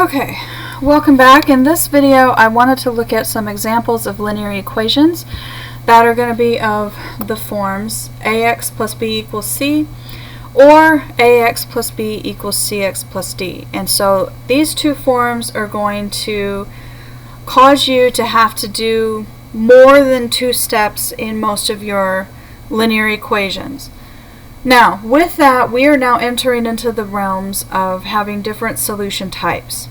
Okay, welcome back. In this video I wanted to look at some examples of linear equations that are going to be of the forms ax plus b equals c or ax plus b equals cx plus d. And so these two forms are going to cause you to have to do more than two steps in most of your linear equations. Now, with that, we are now entering into the realms of having different solution types.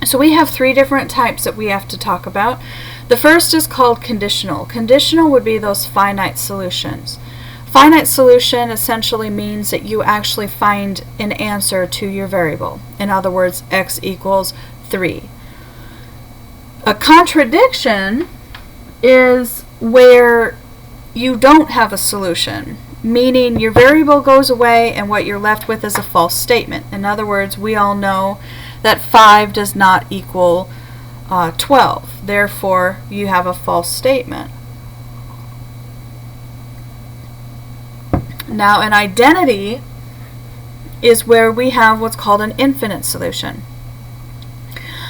So we have three different types that we have to talk about. The first is called conditional. Conditional would be those finite solutions. Finite solution essentially means that you actually find an answer to your variable. In other words, x equals 3. A contradiction is where you don't have a solution, meaning your variable goes away and what you're left with is a false statement. In other words, we all know that 5 does not equal 12. Therefore, you have a false statement. Now, an identity is where we have what's called an infinite solution.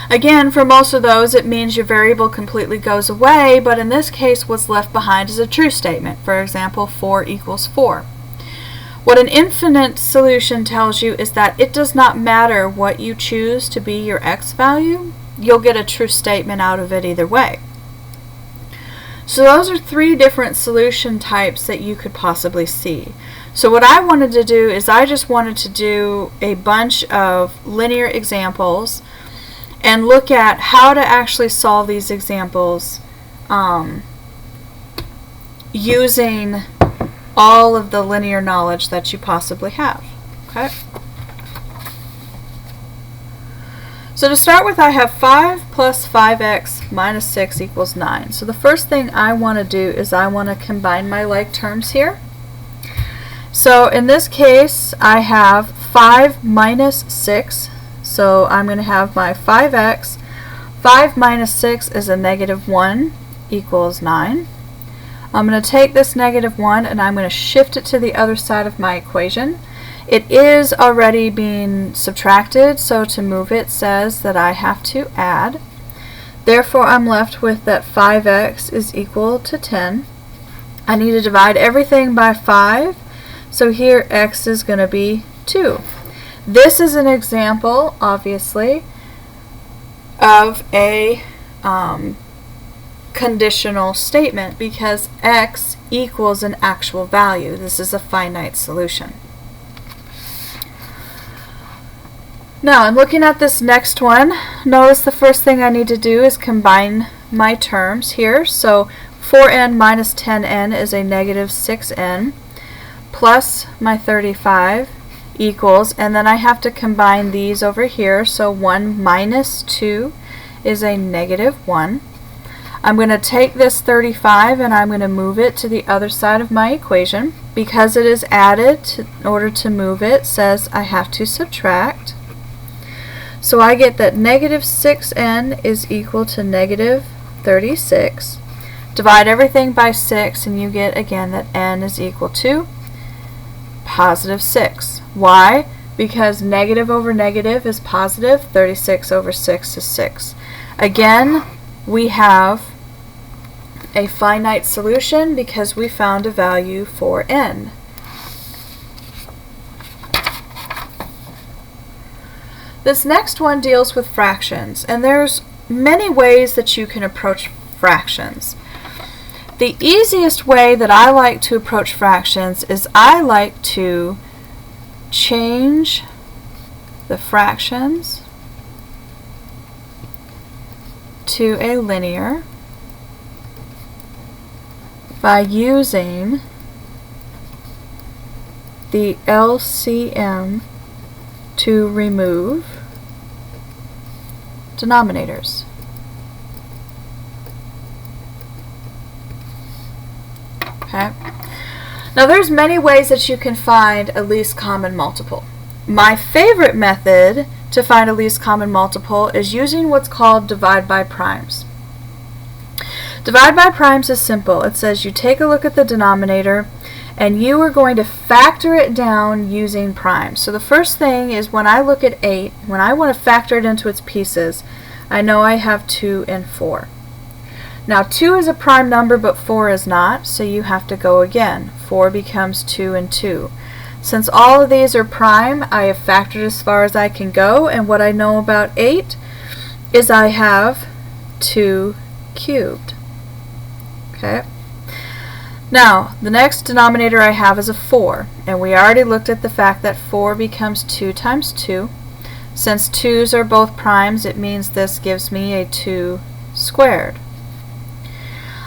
Again, for most of those, it means your variable completely goes away, but in this case, what's left behind is a true statement. For example, 4 equals 4. What an infinite solution tells you is that it does not matter what you choose to be your x value, you'll get a true statement out of it either way. So those are three different solution types that you could possibly see. So what I wanted to do is I just wanted to do a bunch of linear examples and look at how to actually solve these examples using all of the linear knowledge that you possibly have. Okay. So to start with, I have 5 plus 5x minus 6 equals 9. So the first thing I want to do is I want to combine my like terms here. So in this case, I have 5 minus 6. So I'm going to have my 5x. 5 minus 6 is a negative 1 equals 9. I'm going to take this negative 1 and I'm going to shift it to the other side of my equation. It is already being subtracted, so to move it says that I have to add. Therefore, I'm left with that 5x is equal to 10. I need to divide everything by 5, so here x is going to be 2. This is an example, obviously, of a conditional statement because x equals an actual value. This is a finite solution. Now, I'm looking at this next one. Notice the first thing I need to do is combine my terms here. So 4n minus 10n is a negative 6n plus my 35 equals, and then I have to combine these over here. So 1 minus 2 is a negative 1. I'm going to take this 35 and I'm going to move it to the other side of my equation. Because it is added, in order to move it, says I have to subtract. So I get that negative 6n is equal to negative 36. Divide everything by 6 and you get again that n is equal to positive 6. Why? Because negative over negative is positive. 36 over 6 is 6. Again, we have a finite solution because we found a value for n. This next one deals with fractions, and there's many ways that you can approach fractions. The easiest way that I like to approach fractions is I like to change the fractions to a linear by using the LCM to remove denominators. Okay. Now there's many ways that you can find a least common multiple. My favorite method to find a least common multiple is using what's called divide by primes. Divide by primes is simple. It says you take a look at the denominator and you are going to factor it down using primes. So the first thing is when I look at 8, when I want to factor it into its pieces, I know I have 2 and 4. Now 2 is a prime number but 4 is not, so you have to go again. 4 becomes 2 and 2. Since all of these are prime, I have factored as far as I can go, and what I know about 8 is I have 2 cubed. Okay. Now, the next denominator I have is a 4, and we already looked at the fact that 4 becomes 2 times 2. Since 2's are both primes, it means this gives me a 2 squared.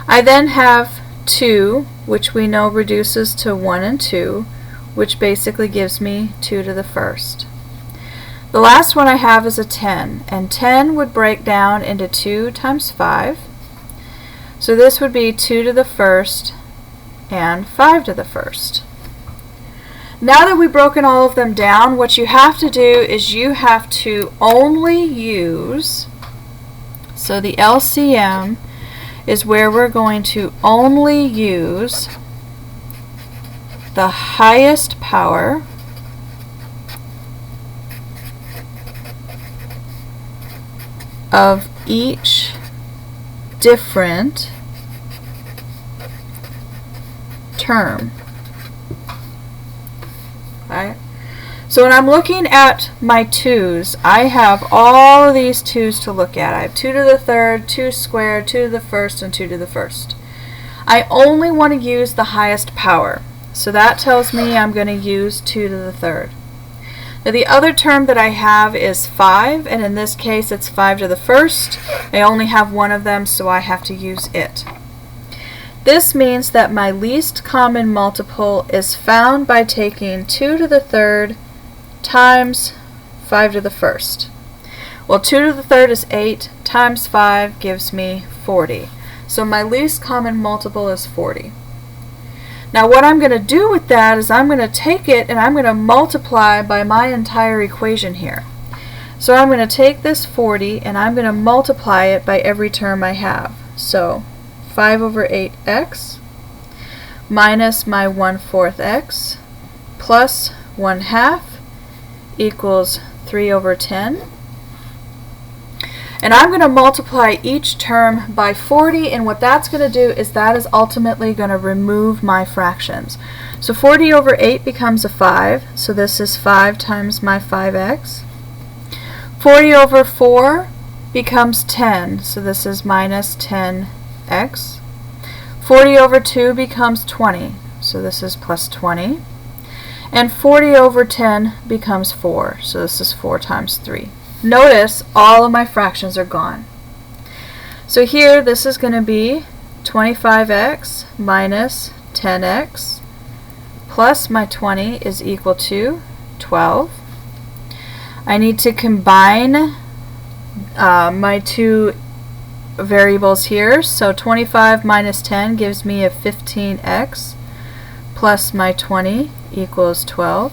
I then have 2, which we know reduces to 1 and 2, which basically gives me 2 to the first. The last one I have is a 10, and 10 would break down into 2 times 5. So this would be 2 to the first and 5 to the first. Now that we've broken all of them down, what you have to do is you have to only use, so the LCM is where we're going to only use the highest power of each different term. Okay. So when I'm looking at my 2's, I have all of these 2's to look at. I have 2 to the third, 2 squared, 2 to the first, and 2 to the first. I only want to use the highest power. So that tells me I'm going to use 2 to the third. Now the other term that I have is 5, and in this case it's 5 to the first. I only have one of them, so I have to use it. This means that my least common multiple is found by taking 2 to the third times 5 to the first. Well, 2 to the third is 8 times 5 gives me 40. So my least common multiple is 40. Now what I'm going to do with that is I'm going to take it and I'm going to multiply by my entire equation here. So I'm going to take this 40 and I'm going to multiply it by every term I have. So 5 over 8x minus my 1/4 x plus 1/2 equals 3 over 10. And I'm going to multiply each term by 40, and what that's going to do is that is ultimately going to remove my fractions. So 40 over 8 becomes a 5, so this is 5 times my 5x. 40 over 4 becomes 10, so this is minus 10x. 40 over 2 becomes 20, so this is plus 20. And 40 over 10 becomes 4, so this is 4 times 3. Notice all of my fractions are gone. So here this is going to be 25x minus 10x plus my 20 is equal to 12. I need to combine my two variables here. So 25 minus 10 gives me a 15x plus my 20 equals 12.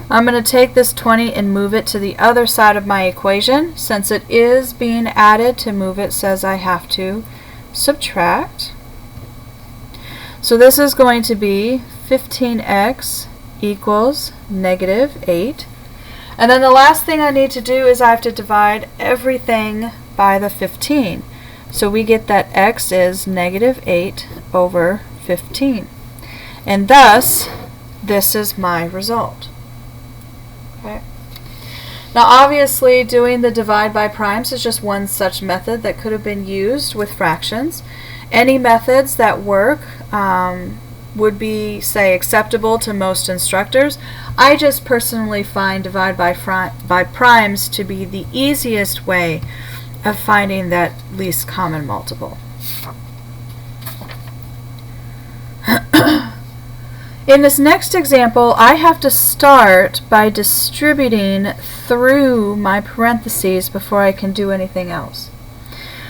I'm going to take this 20 and move it to the other side of my equation. Since it is being added, to move it says I have to subtract. So this is going to be 15x equals negative 8. And then the last thing I need to do is I have to divide everything by the 15. So we get that x is negative 8 over 15. And thus, this is my result. Okay. Now obviously doing the divide by primes is just one such method that could have been used with fractions. Any methods that work would be, say, acceptable to most instructors. I just personally find divide by primes to be the easiest way of finding that least common multiple. In this next example, I have to start by distributing through my parentheses before I can do anything else.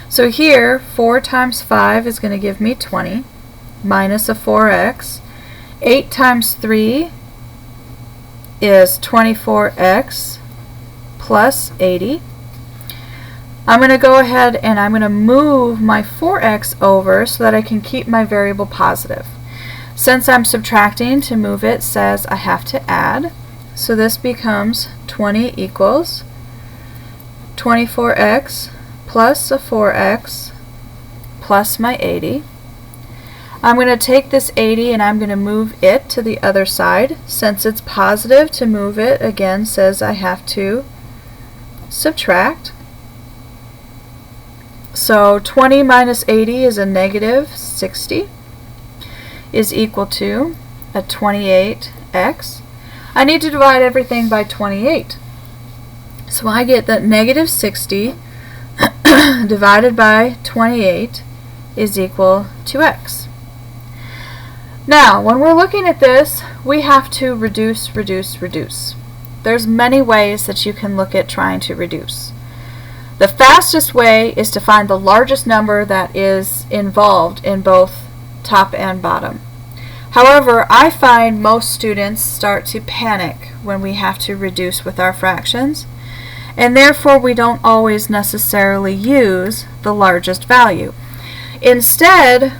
So here, 4 times 5 is going to give me 20, minus a 4x. 8 times 3 is 24x plus 80. I'm going to go ahead and I'm going to move my 4x over so that I can keep my variable positive. Since I'm subtracting, to move it says I have to add. So this becomes 20 equals 24x plus a 4x plus my 80. I'm going to take this 80 and I'm going to move it to the other side. Since it's positive, to move it again says I have to subtract. So 20 minus 80 is a negative 60, is equal to a 28x. I need to divide everything by 28. So I get that negative 60 divided by 28 is equal to x. Now, when we're looking at this, we have to reduce, reduce, reduce. There's many ways that you can look at trying to reduce. The fastest way is to find the largest number that is involved in both top and bottom. However, I find most students start to panic when we have to reduce with our fractions, and therefore we don't always necessarily use the largest value. Instead,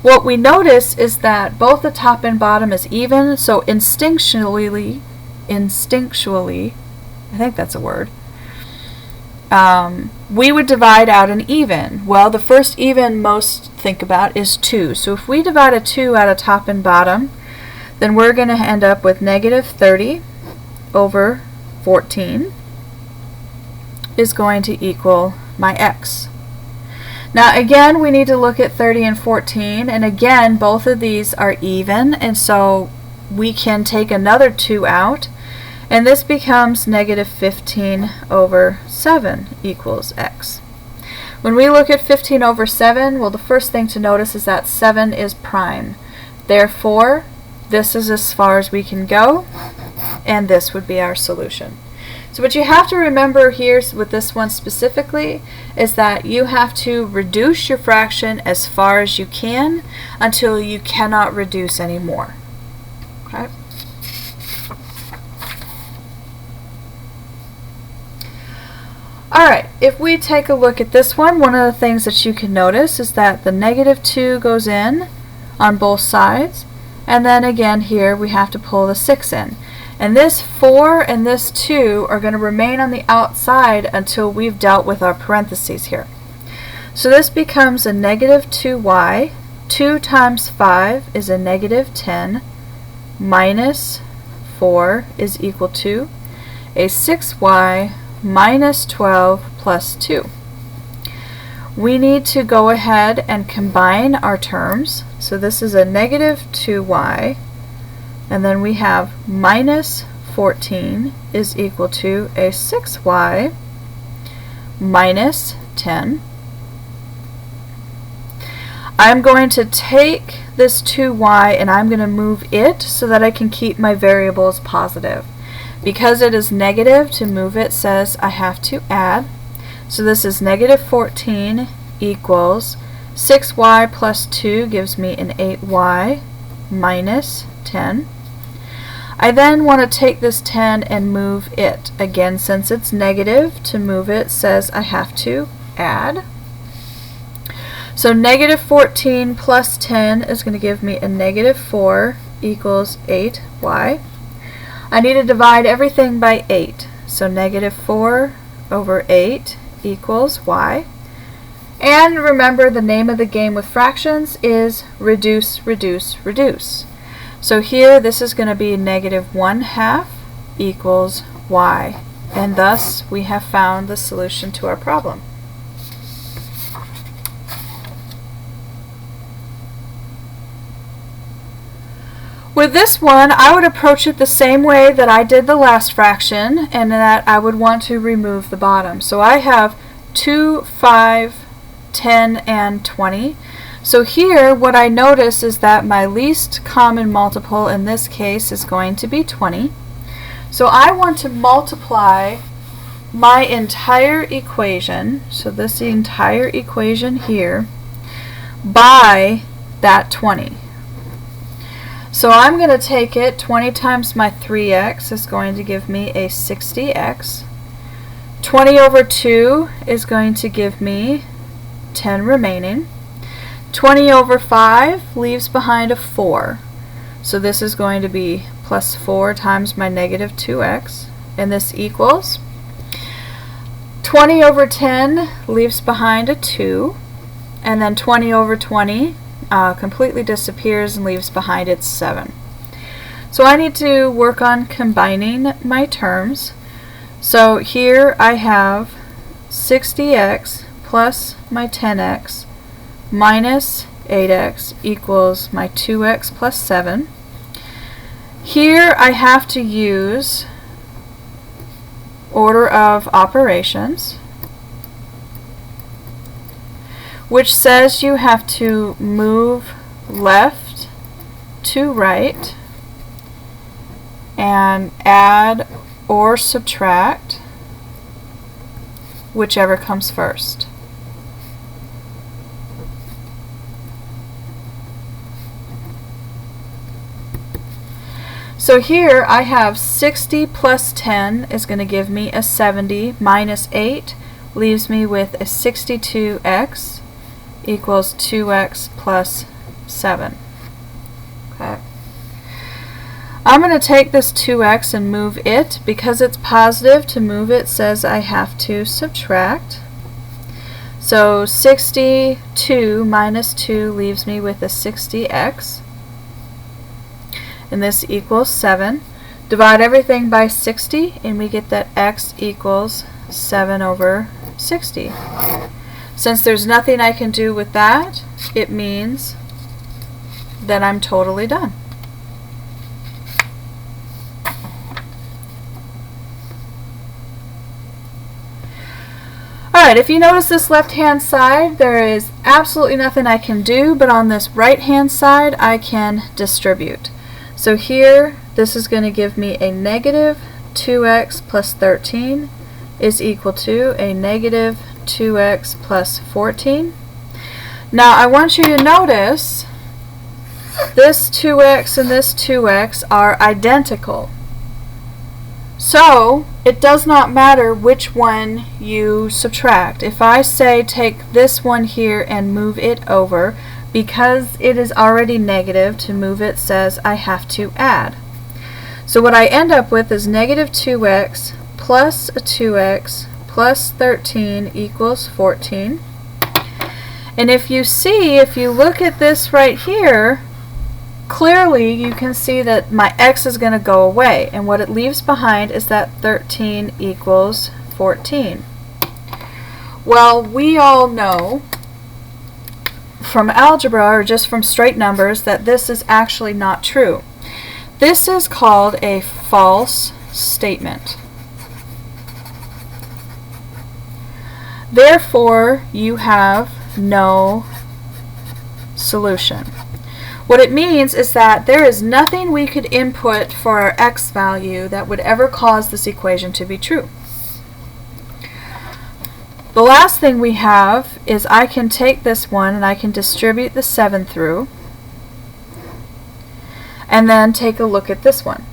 what we notice is that both the top and bottom is even, so instinctually, I think that's a word, we would divide out an even. Well, the first even most think about is 2. So if we divide a 2 out of top and bottom, then we're going to end up with negative 30 over 14 is going to equal my x. Now again, we need to look at 30 and 14, and again both of these are even, and so we can take another 2 out, and this becomes negative 15 over 7 equals x. When we look at 15 over 7, well, the first thing to notice is that 7 is prime. Therefore, this is as far as we can go, and this would be our solution. So what you have to remember here with this one specifically is that you have to reduce your fraction as far as you can until you cannot reduce anymore. Okay? Alright, if we take a look at this one of the things that you can notice is that the negative 2 goes in on both sides, and then again here we have to pull the 6 in. And this 4 and this 2 are going to remain on the outside until we've dealt with our parentheses here. So this becomes a negative 2y. 2 times 5 is a negative 10 minus 4 is equal to a 6y minus 12 plus 2. We need to go ahead and combine our terms. So this is a negative 2y, and then we have minus 14 is equal to a 6y minus 10. I'm going to take this 2y and I'm going to move it so that I can keep my variables positive. Because it is negative, to move it says I have to add. So this is negative 14 equals 6y plus 2 gives me an 8y minus 10. I then want to take this 10 and move it. Again, since it's negative, to move it says I have to add. So negative 14 plus 10 is going to give me a negative 4 equals 8y. I need to divide everything by 8. So negative 4 over 8 equals y. And remember, the name of the game with fractions is reduce, reduce, reduce. So here this is going to be negative 1/2 equals y. And thus we have found the solution to our problem. With this one, I would approach it the same way that I did the last fraction, and that I would want to remove the bottom. So I have 2, 5, 10, and 20. So here, what I notice is that my least common multiple in this case is going to be 20. So I want to multiply my entire equation, so this entire equation here, by that 20. So I'm going to take it, 20 times my 3x is going to give me a 60x. 20 over 2 is going to give me 10 remaining. 20 over 5 leaves behind a 4. So this is going to be plus 4 times my negative 2x, and this equals 20 over 10 leaves behind a 2, and then 20 over 20 completely disappears and leaves behind its 7. So I need to work on combining my terms. So here I have 60x plus my 10x minus 8x equals my 2x plus 7. Here I have to use order of operations, which says you have to move left to right and add or subtract whichever comes first. So here I have 60 plus 10 is going to give me a 70 minus 8 leaves me with a 62x equals 2x plus 7. Okay. I'm going to take this 2x and move it. Because it's positive, to move it says I have to subtract. So 62 minus 2 leaves me with a 60x. And this equals 7. Divide everything by 60 and we get that x equals 7 over 60. Since there's nothing I can do with that, it means that I'm totally done. Alright, if you notice this left-hand side, there is absolutely nothing I can do, but on this right-hand side I can distribute. So here, this is going to give me a negative 2x plus 13 is equal to a negative 2x plus 14. Now I want you to notice this 2x and this 2x are identical. So it does not matter which one you subtract. If I say take this one here and move it over, because it is already negative, to move it says I have to add. So what I end up with is negative 2x plus a 2x plus 13 equals 14. And if you see, if you look at this right here, clearly you can see that my x is going to go away, and what it leaves behind is that 13 equals 14. Well, we all know from algebra, or just from straight numbers, that this is actually not true. This is called a false statement. Therefore, you have no solution. What it means is that there is nothing we could input for our x value that would ever cause this equation to be true. The last thing we have is I can take this one and I can distribute the 7 through, and then take a look at this one.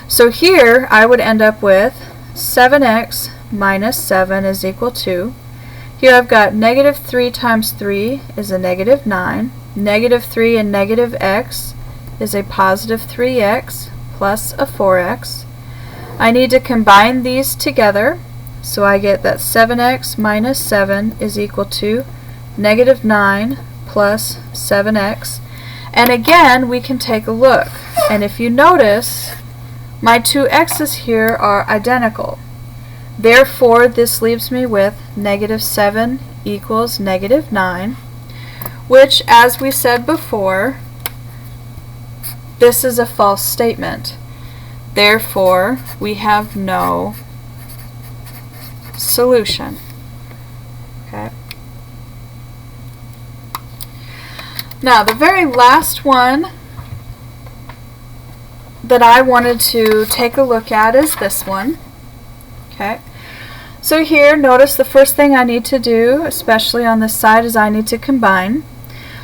So here I would end up with 7x minus 7 is equal to, here I've got negative 3 times 3 is a negative 9, negative 3 and negative x is a positive 3x plus a 4x. I need to combine these together, so I get that 7x minus 7 is equal to negative 9 plus 7x. And again, we can take a look. And if you notice, my two x's here are identical. Therefore, this leaves me with negative 7 equals negative 9, which, as we said before, this is a false statement. Therefore, we have no solution. Okay. Now, the very last one that I wanted to take a look at is this one. Okay. So here, notice the first thing I need to do, especially on this side, is I need to combine.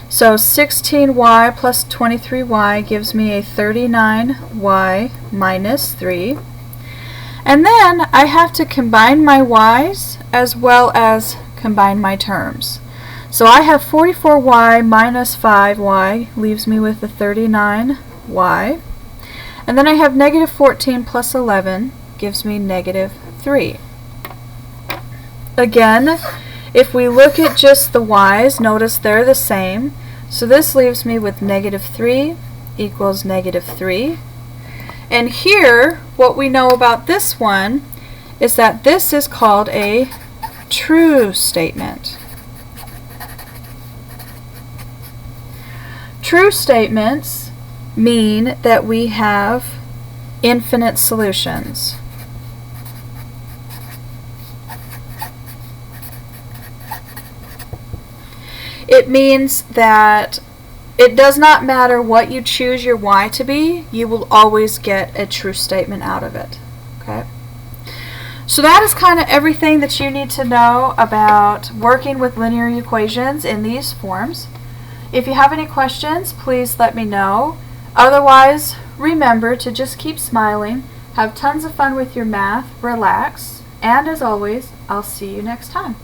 So 16y plus 23y gives me a 39y minus 3. And then I have to combine my y's as well as combine my terms. So I have 44y minus 5y leaves me with a 39 y. And then I have negative 14 plus 11 gives me negative 3. Again, if we look at just the y's, notice they're the same. So this leaves me with negative 3 equals negative 3. And here, what we know about this one is that this is called a true statement. True statements mean that we have infinite solutions. It means that it does not matter what you choose your y to be, you will always get a true statement out of it. Okay? So that is kind of everything that you need to know about working with linear equations in these forms. If you have any questions, please let me know. Otherwise, remember to just keep smiling, have tons of fun with your math, relax, and as always, I'll see you next time.